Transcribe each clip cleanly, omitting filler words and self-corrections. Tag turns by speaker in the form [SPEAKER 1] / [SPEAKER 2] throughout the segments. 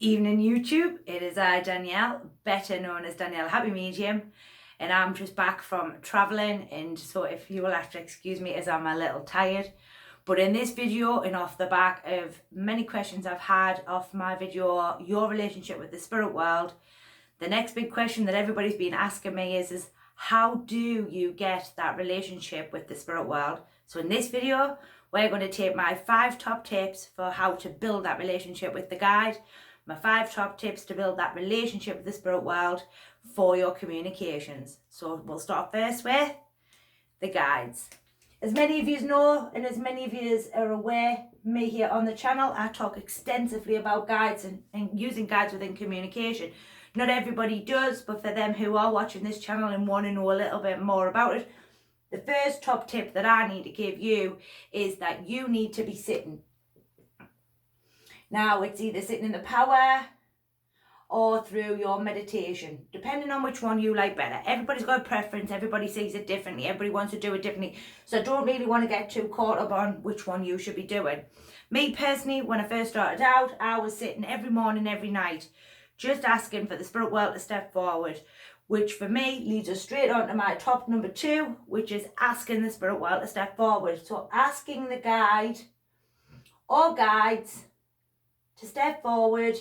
[SPEAKER 1] Evening YouTube, it is I, Danielle, better known as Danielle Happy Medium, and I'm just back from travelling, and so if you will have to excuse me as I'm a little tired. But in this video, and off the back of many questions I've had off my video, your relationship with the spirit world, the next big question that everybody's been asking me is how do you get that relationship with the spirit world? So in this video, we're going to take my 5 top tips for how to build that relationship with the guide, my 5 top tips to build that relationship with the spirit world for your communications. So we'll start first with the guides. As many of you know, and as many of you are aware, me here on the channel, I talk extensively about guides and using guides within communication. Not everybody does, but for them who are watching this channel and want to know a little bit more about it, the first top tip that I need to give you is that you need to be sitting. Now, it's either sitting in the power or through your meditation, depending on which one you like better. Everybody's got a preference, everybody sees it differently, everybody wants to do it differently. So I don't really want to get too caught up on which one you should be doing. Me personally, when I first started out, I was sitting every morning, every night, just asking for the spirit world to step forward, which for me leads us straight on to my top number 2, which is asking the spirit world to step forward. So asking the guide or guides to step forward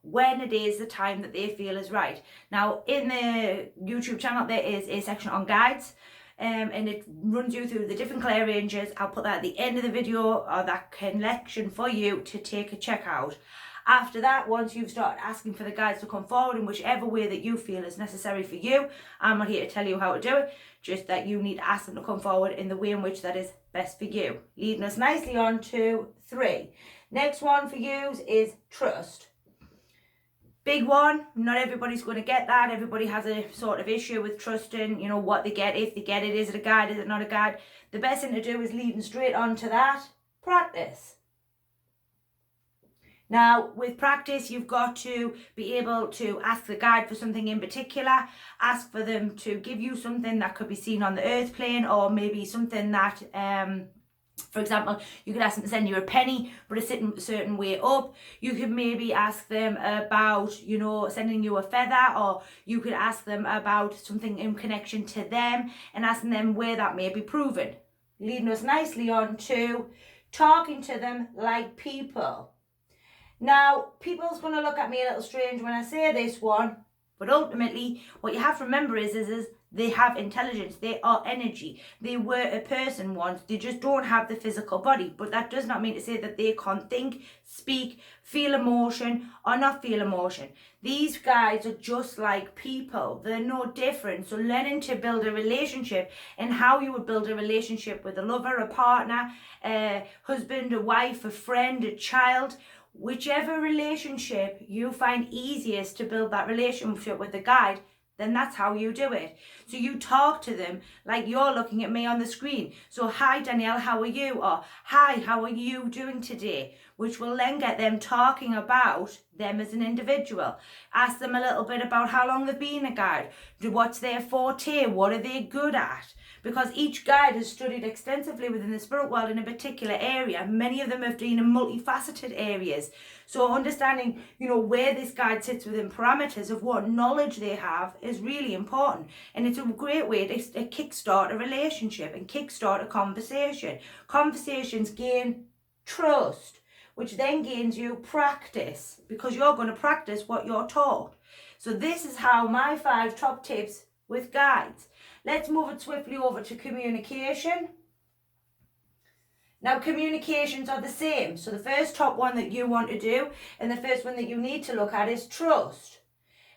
[SPEAKER 1] when it is the time that they feel is right. Now, in the YouTube channel, there is a section on guides, and it runs you through the different clear ranges. I'll put that at the end of the video, or that collection for you to take a check out. After that, once you've started asking for the guides to come forward in whichever way that you feel is necessary for you, I'm not here to tell you how to do it, just that you need to ask them to come forward in the way in which that is best for you. Leading us nicely on to 3. Next one for you is trust. Big one, not everybody's going to get that. Everybody has a sort of issue with trusting, you know, what they get, if they get it, is it a guide, is it not a guide? The best thing to do is leading straight on to that, practice. Now, with practice, you've got to be able to ask the guide for something in particular, ask for them to give you something that could be seen on the earth plane, or maybe something that, for example, you could ask them to send you a penny, but it's sitting a certain way up. You could maybe ask them about, you know, sending you a feather, or you could ask them about something in connection to them and asking them where that may be proven. Leading us nicely on to talking to them like people. Now, people's going to look at me a little strange when I say this one, but ultimately what you have to remember is they have intelligence, they are energy, they were a person once, they just don't have the physical body. But that does not mean to say that they can't think, speak, feel emotion, or not feel emotion. These guys are just like people, they're no different. So learning to build a relationship, and how you would build a relationship with a lover, a partner, a husband, a wife, a friend, a child, whichever relationship you find easiest to build that relationship with the guide, then that's how you do it. So you talk to them like you're looking at me on the screen. So, hi Danielle, how are you? Or, hi, how are you doing today? Which will then get them talking about them as an individual. Ask them a little bit about how long they've been a guide. What's their forte? What are they good at? Because each guide has studied extensively within the spirit world in a particular area. Many of them have been in multifaceted areas. So understanding, you know, where this guide sits within parameters of what knowledge they have is really important. And it's a great way to kickstart a relationship and kickstart a conversation. Conversations gain trust, which then gains you practice, because you're going to practice what you're taught. So this is how my 5 top tips with guides. Let's move it swiftly over to communication. Now, communications are the same. So the first top one that you want to do, and the first one that you need to look at, is trust.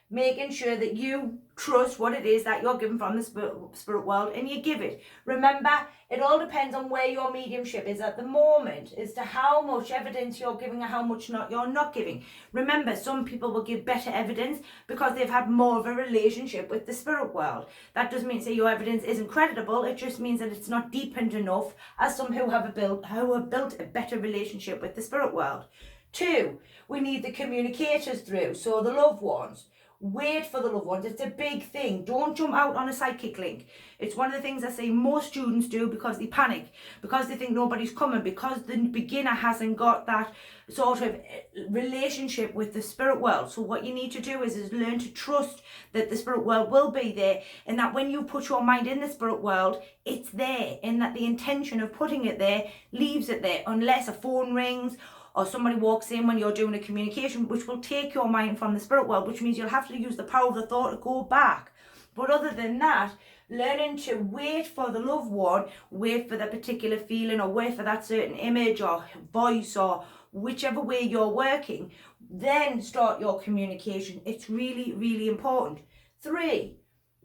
[SPEAKER 1] Making sure that you trust what it is that you're given from the spirit world, and you give it. Remember, it all depends on where your mediumship is at the moment as to how much evidence you're giving and how much you're not giving. Remember, some people will give better evidence because they've had more of a relationship with the spirit world. That doesn't mean to say your evidence isn't creditable. It just means that it's not deepened enough as some who have built a better relationship with the spirit world. 2, we need the communicators through, so the loved ones. Wait for the loved ones. It's a big thing. Don't jump out on a psychic link. It's one of the things I see most students do because they panic, because they think nobody's coming, because the beginner hasn't got that sort of relationship with the spirit world. So what you need to do is learn to trust that the spirit world will be there, and that when you put your mind in the spirit world, it's there, and that the intention of putting it there leaves it there, unless a phone rings or somebody walks in when you're doing a communication, which will take your mind from the spirit world, which means you'll have to use the power of the thought to go back. But other than that, learning to wait for the loved one, wait for the particular feeling, or wait for that certain image or voice, or whichever way you're working, then start your communication. It's really, really important. 3,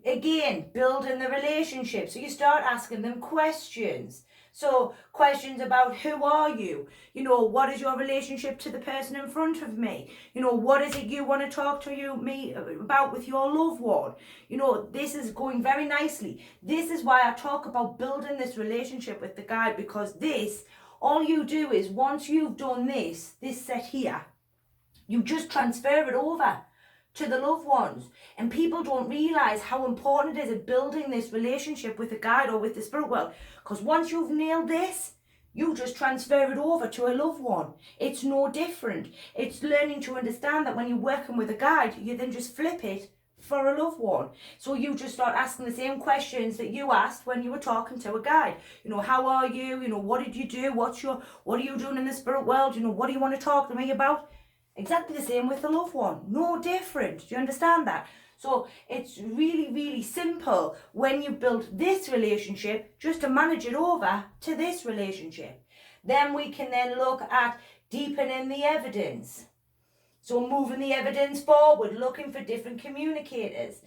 [SPEAKER 1] again, building the relationship. So you start asking them questions. So questions about, who are you? You know, what is your relationship to the person in front of me? You know, what is it you want to talk to me about with your loved one? You know, this is going very nicely. This is why I talk about building this relationship with the guide, because this, all you do is, once you've done this set here, you just transfer it over to the loved ones. And people don't realize how important it is in building this relationship with the guide or with the spirit world, because once you've nailed this, you just transfer it over to a loved one. It's no different. It's learning to understand that when you're working with a guide, you then just flip it for a loved one. So you just start asking the same questions that you asked when you were talking to a guide. You know, how are you? You know, what did you do? What are you doing in the spirit world? You know, what do you want to talk to me about? Exactly the same with the loved one. No different. Do you understand that? So it's really, really simple when you build this relationship, just to manage it over to this relationship. Then we can then look at deepening the evidence. So moving the evidence forward, looking for different communicators.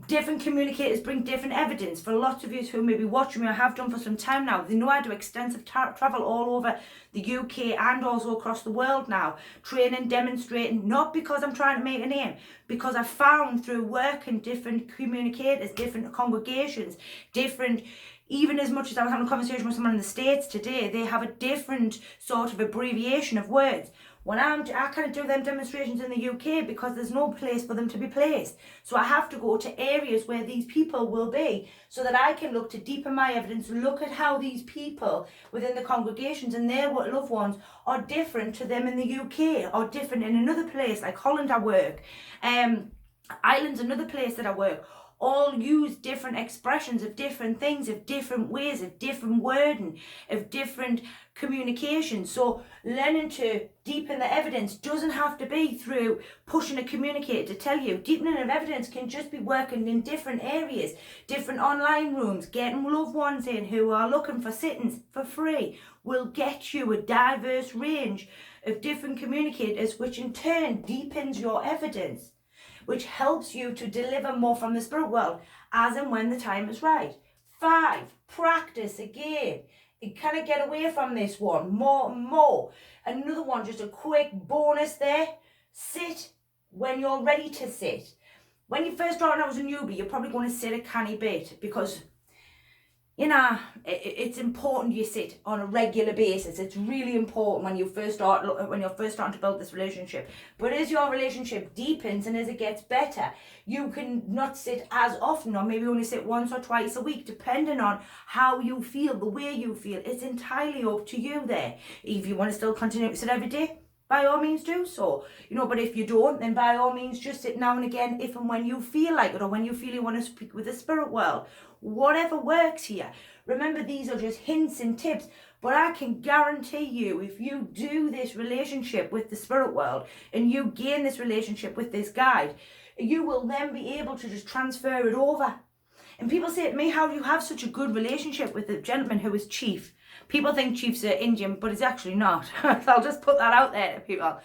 [SPEAKER 1] Different communicators bring different evidence. For lots of you who may be watching me, I have done for some time now, they know I do extensive travel all over the UK and also across the world now, training, demonstrating, not because I'm trying to make a name, because I found through working different communicators, different congregations, different, even as much as I was having a conversation with someone in the States today, they have a different sort of abbreviation of words. When I can't do them demonstrations in the UK because there's no place for them to be placed. So I have to go to areas where these people will be, so that I can look to deepen my evidence, look at how these people within the congregations and their loved ones are different to them in the UK, or different in another place, like Holland I work, Ireland's another place that I work. All use different expressions of different things, of different ways, of different wording, of different communication. So learning to deepen the evidence doesn't have to be through pushing a communicator to tell you. Deepening of evidence can just be working in different areas, different online rooms, getting loved ones in who are looking for sittings for free will get you a diverse range of different communicators, which in turn deepens your evidence, which helps you to deliver more from the spirit world as and when the time is right. 5, practice again. You kind get away from this one more and more. Another one, just a quick bonus there. Sit when you're ready to sit. When you first start out as a newbie, you're probably going to sit a canny bit, because you know, it's important you sit on a regular basis. It's really important when you're first starting to build this relationship. But as your relationship deepens and as it gets better, you can not sit as often, or maybe only sit once or twice a week, depending on how you feel, the way you feel. It's entirely up to you there. If you want to still continue to sit every day, by all means do so. You know, but if you don't, then by all means just sit now and again, if and when you feel like it, or when you feel you want to speak with the spirit world. Whatever works here. Remember, these are just hints and tips, but I can guarantee you, if you do this relationship with the spirit world and you gain this relationship with this guide, you will then be able to just transfer it over. And people say to me, how do you have such a good relationship with the gentleman who is chief? People think chiefs are Indian, but it's actually not. I'll just put that out there to people.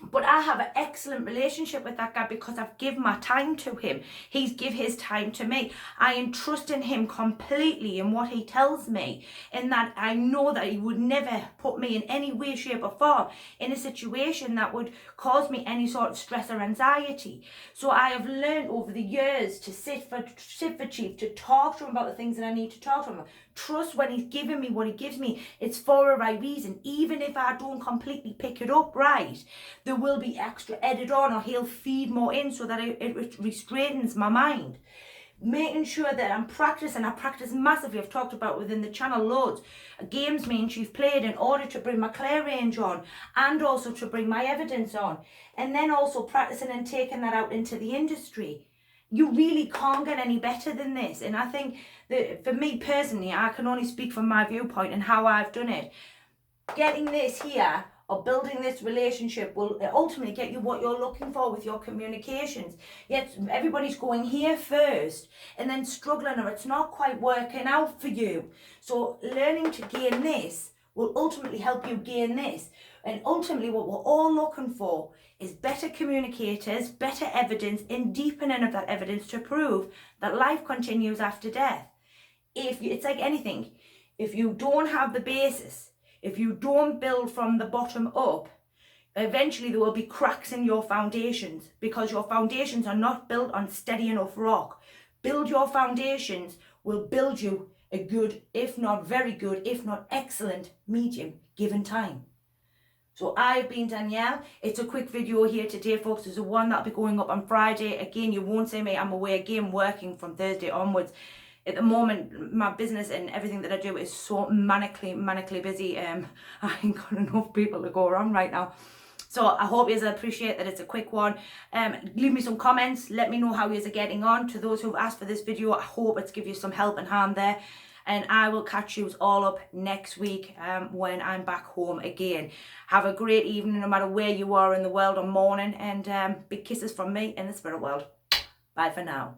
[SPEAKER 1] But I have an excellent relationship with that guy because I've given my time to him. He's give his time to me. I entrust in him completely in what he tells me, in that I know that he would never put me in any way, shape or form in a situation that would cause me any sort of stress or anxiety. So I have learned over the years to sit for Chief, to talk to him about the things that I need to talk to him about. Trust when he's giving me what he gives me, it's for a right reason. Even if I don't completely pick it up right, there will be extra edit on, or he'll feed more in so that it restrains my mind. Making sure that I'm practicing. I practice massively. I've talked about within the channel loads. Games me and Chief played in order to bring my Claire range on, and also to bring my evidence on. And then also practicing and taking that out into the industry. You really can't get any better than this. And I think that for me personally, I can only speak from my viewpoint and how I've done it. Getting this here, or building this relationship, will ultimately get you what you're looking for with your communications. Yet everybody's going here first and then struggling, or it's not quite working out for you. So learning to gain this will ultimately help you gain this. And ultimately what we're all looking for is better communicators, better evidence, and deepening of that evidence to prove that life continues after death. It's like anything. If you don't have the basis, if you don't build from the bottom up, eventually there will be cracks in your foundations, because your foundations are not built on steady enough rock. Build your foundations will build you a good, if not very good, if not excellent medium, given time. So I've been Danielle. It's a quick video here today, folks. There's a one that'll be going up on Friday. Again, you won't see me. I'm away again working from Thursday onwards. At the moment, my business and everything that I do is so manically busy. I ain't got enough people to go around right now. So I hope you appreciate that it's a quick one. Leave me some comments. Let me know how you are getting on. To those who've asked for this video, I hope it's give you some help and hand there. And I will catch you all up next week when I'm back home again. Have a great evening, no matter where you are in the world or morning. And big kisses from me in the spirit world. Bye for now.